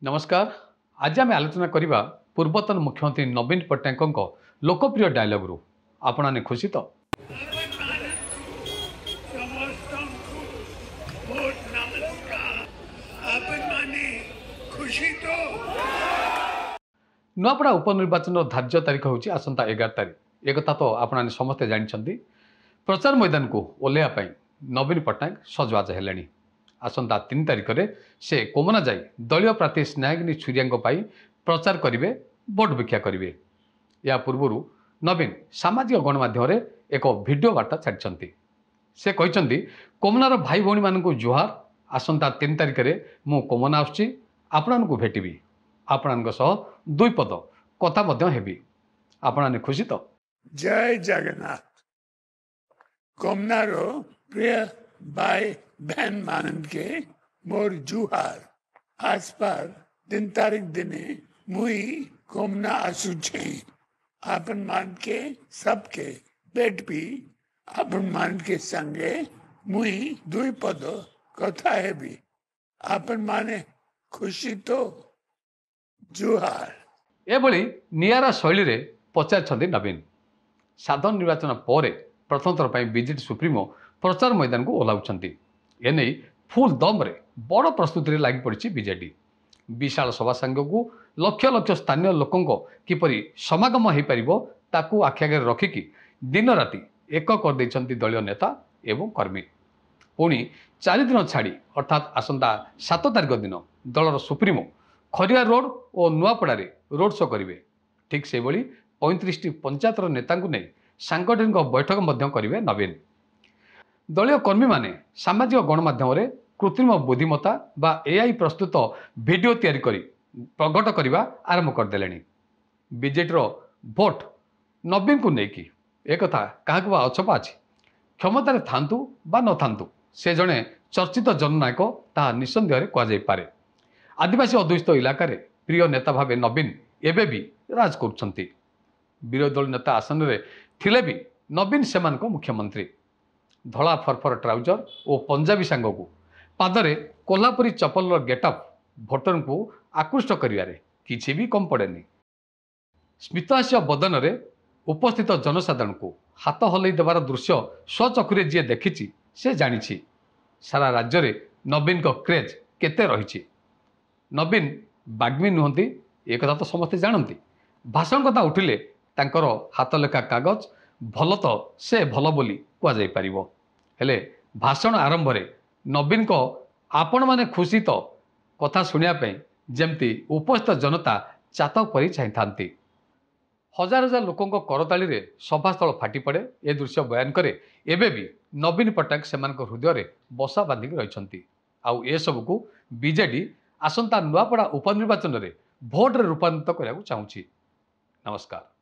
नमस्कार। आज आम आलोचना करवा पूर्वतन मुख्यमंत्री नवीन पट्टनायक लोकप्रिय डायलॉग रू आपने खुशी तो नुआपड़ा उपनिर्वाचन धार्य तारीख हूँ आसंता 11 तारीख। एक तो आपने समस्ते जानते प्रचार मैदान को ओह्लैया नवीन पट्टनायक सजबाज है। आसंता 3 तारीख में से कोमना जाई दलीय प्रार्थी स्नेहागिनी छुरिया प्रचार करेंगे, भोट भिक्षा करेंगे। या पूर्व नवीन सामाजिक गणमाध्यम एक वीडियो वार्ता छाड़ी से कहते कोमनार भाई भौणी मानक जुहार। आसंता 3 तारीख में मु कोमना आसुची, आपण को भेटबी, आपण दुई पद कथा हेबी। आपने खुशी तो? जय जगन्नाथ। कोमनारो प्रिय भाई बहन मानन के मोर जुहार। आज पर 3 तारीख दिने मुई कोमना आसुचे, आपन मान के सबके पेट भी आपन मान के संगे मुई दुई पद कथा है भी। आपन माने खुशी तो? जुहार। एभली नियारा शैली रे पचार नवीन साधारण निर्वाचन पर प्रथम थर पर बीजेडी सुप्रीमो प्रचार मैदान को ओह्लाउछंती। एने फुल दम रे बड़ प्रस्तुति लगी पड़ी बीजेडी। विशाल सभा सांग को लक्ष लक्ष स्थानीय लोकों किपरि समागम हो पारिबो ताकू आखि आगे रखिकी दिन राति एक कर दलीय नेता एवं कर्मी। पुणी 4 दिन छाड़ी अर्थात आसंता 7 तारीख दिन दलर सुप्रीमो खरिया रोड और नुआपड़ा रोड शो करेंगे। ठीक से 35 पंचायतर नेता नहीं सांगठनिक बैठक करेंगे नवीन। दलीय कर्मी माने सामाजिक गणमाध्यम कृत्रिम बुद्धिमत्ता बा एआई प्रस्तुत वीडियो तैयारी करी प्रकट करने आरंभ करदे। बीजेडी भोट नवीन को लेकिन एक क्या अछपा अच्छी क्षमतार थांतु बा न थांतु से जड़े चर्चित जननायक ता निसंदेह कहुपे। आदिवासी अध्युषित इलाकार प्रिय नेता भाव नवीन एबे भी राज कर विरोधी दल नेता आसन में थिले भी नवीन से मुख्यमंत्री। धला फरफर ट्राउजर और पंजाबी सांग को पादरे कोल्हापुरी चपल गेटअप भोटर को आकृष्ट करिवारे किछि भी कम पड़ेनी। स्मितहास्य बदन में उपस्थित जनसाधारण को हाथ हलई देवार दृश्य स्वचक्षुरे जी देखी से जानी सारा राज्य में नवीन को क्रेज केते रही। नवीन बाग्मी नुहति एक तो समस्ते जानती। भाषण कथा उठिले तांकर हाथ लेखा कागज भल तो से भल बोली कहुई पार। हेले भाषण आरंभ रे नवीन को आपण माने खुशी तो कथा शुणापी जमती उपस्थित जनता चातक परी चाहती। हजार हजार लोकों करताली रे सभास्थल फाटी पड़े। ए दृश्य बयान करे एबे भी नवीन पट्टनायक से हृदय में बसा बांधिक रही। आउ ए सबको बीजेडी आसंता नुआपड़ा उपनिर्वाचन में भोट रे रूपांतरित करने चाहूँगी। नमस्कार।